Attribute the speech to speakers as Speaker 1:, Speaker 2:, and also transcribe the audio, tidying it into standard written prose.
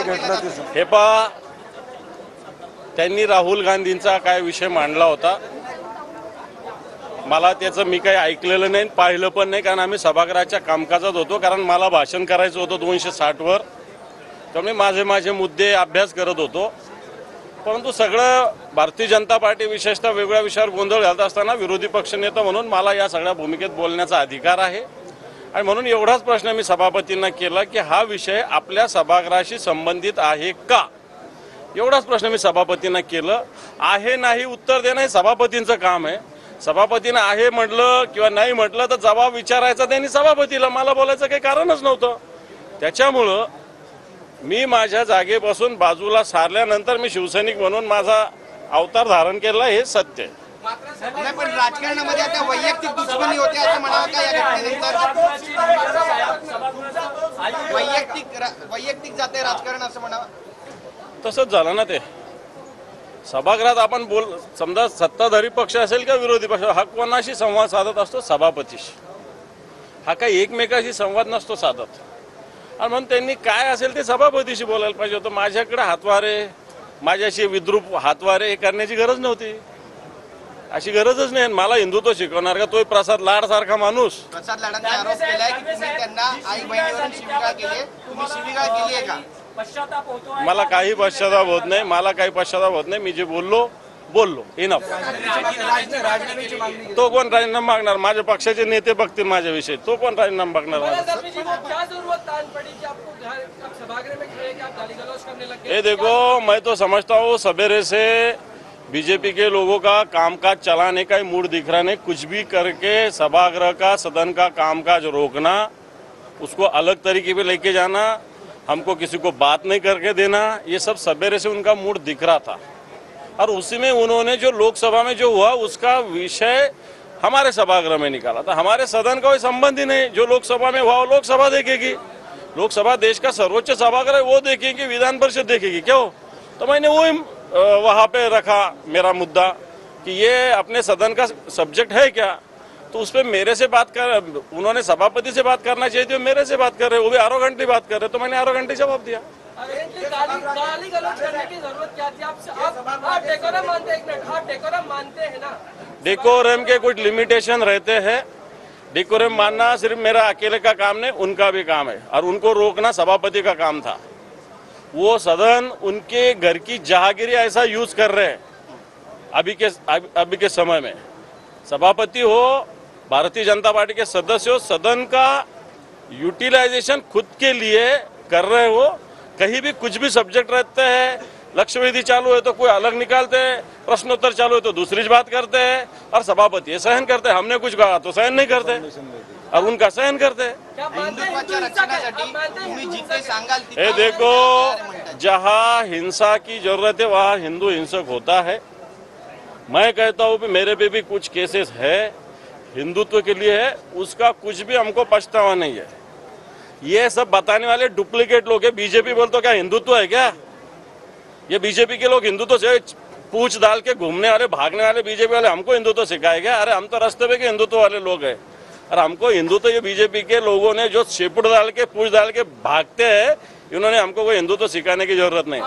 Speaker 1: घेतलं ते
Speaker 2: हे पहा, त्यांनी राहुल गांधींचा काय विषय मांडला होता, मला त्याचं मी काही ऐकलेलं नाही, पाहिलं पण नाही, कारण आम्ही सभागृहाच्या कामकाजात होतो. कारण मला भाषण करायचं होतं 260 वर, त्यामुळे माझे मुद्दे अभ्यास करत होतो. परंतु सगळं भारतीय जनता पार्टी विशेषतः वेगवेगळ्या विषयावर गोंधळ घालत असताना विरोधी पक्षनेता म्हणून मला या सगळ्या भूमिकेत बोलण्याचा अधिकार आहे. आणि म्हणून एवढाच प्रश्न मी सभापतींना केला की हा विषय आपल्या सभागृहाशी संबंधित आहे का, एवढाच प्रश्न मी सभापतींना केलं. आहे नाही उत्तर देणं हे सभापतींचं काम आहे. सभापतीनं आहे म्हटलं किंवा नाही म्हटलं तर जबाब विचारायचा त्यांनी सभापतीला, मला बोलायचं काही कारणच नव्हतं. त्याच्यामुळं मी माझ्या जागेपासून बाजूला सारल्यानंतर मी शिवसैनिक म्हणून माझा अवतार धारण केला, हे सत्य आहे.
Speaker 3: पण राजकारणामध्ये आता वैयक्तिक दुश्मनी होते असं म्हणावं का या घटनेनंतर? वैयक्तिक जाते राजकारण असं म्हणावं?
Speaker 2: तसंच झालं ना ते. सभागृहात आपण समजा सत्ताधारी पक्ष असेल का विरोधी पक्ष, हा कोणाशी संवाद साधत असतो? सभापतीशी. हा काही एकमेकाशी संवाद नसतो साधत. आणि म्हणून त्यांनी काय असेल ते सभापतीशी बोलायला पाहिजे होतं. माझ्याकडे हातवारे, माझ्याशी विद्रूप हातवारे हे करण्याची गरज नव्हती, अशी गरजच नाही. मला हिंदुत्व शिकवणार का तो प्रसाद लाड सारखा माणूस?
Speaker 3: प्रसाद लाडांनी आरोप केलाय की तुम्ही त्यांना आई बहिणीवरून शिवीगाळ केली, तुम्ही शिवीगाळ केली आहे का?
Speaker 2: मला काही पश्चाताप होत नाही, मला काही पश्चाताप होत नाही. मी जे बोललो इनफ. तो कोण राजीनामा मागणार? माझ्या पक्षाचे नेते बघतील माझ्याविषयी, तो कोण राजीनामा मागणार? ये देखो, मैं तो समझता हूँ सवेरे से बीजेपी के लोगों का कामकाज चलाने का ही मूड दिख रहा नहीं. कुछ भी करके सभागृह का, सदन का कामकाज रोकना, उसको अलग तरीके पे लेके जाना, हमको किसी को बात नहीं करके देना, ये सब सवेरे से उनका मूड दिख रहा था. और उसी में उन्होंने जो लोकसभा में जो हुआ उसका विषय हमारे सभागृह में निकाला था. हमारे सदन का कोई संबंध ही नहीं. जो लोकसभा में हुआ वो लोकसभा देखेगी. लोकसभा देश का सर्वोच्च सभागृह, वो देखेगी. विधान परिषद देखेगी. क्यों? तो मैंने वो वहाँ पे रखा मेरा मुद्दा कि ये अपने सदन का सब्जेक्ट है क्या, तो उस पर मेरे से बात कर, उन्होंने सभापति से बात करना चाहिए थी, मेरे से बात कर रहे, वो भी आरोगेंटली बात कर रहे, तो मैंने आरोगेंटली जवाब दिया.
Speaker 4: गाली गलौज करने की जरूरत क्या थी? आप डेकोरम मानते हैं? एक मिनट, आप डेकोरम मानते हैं ना?
Speaker 2: डेकोरम के कुछ लिमिटेशन रहते हैं. डेकोरम मानना सिर्फ मेरा अकेले का काम नहीं, उनका भी काम है, और उनको रोकना सभापति का काम था. वो सदन उनके घर की जहागिरी ऐसा यूज कर रहे हैं अभी के समय में. सभापति हो, भारतीय जनता पार्टी के सदस्य हो, सदन का यूटिलाइजेशन खुद के लिए कर रहे हो. कहीं भी कुछ भी सब्जेक्ट रहते हैं, लक्ष्यवेधी चालू है तो कोई अलग निकालते हैं, प्रश्नोत्तर चालू है तो दूसरी बात करते हैं, और सभापति ये सहन करते हैं. हमने कुछ कहा तो सहन नहीं करते, और उनका सहन करते हैं. ये देखो, जहाँ हिंसा की जरूरत है वहाँ हिंदू हिंसक होता है. मैं कहता हूँ कि मेरे पे भी कुछ केसेस है, हिंदुत्व के लिए है, उसका कुछ भी हमको पछतावा नहीं है. ये सब बताने वाले डुप्लीकेट लोग हैं. बीजेपी बोलते क्या हिंदुत्व है क्या? ये बीजेपी के लोग हिंदुत्व से पूछ डाल के घूमने वाले, भागने वाले बीजेपी वाले हमको हिंदुत्व सिखाए गया? अरे हम तो रास्ते पे के हिंदुत्व वाले लोग हैं. और हमको हिंदुत्व ये बीजेपी के लोगों ने जो शेपुड़ डाल के पूछ डाल के भागते हैं, इन्होंने हमको कोई हिंदुत्व सिखाने की जरूरत नहीं.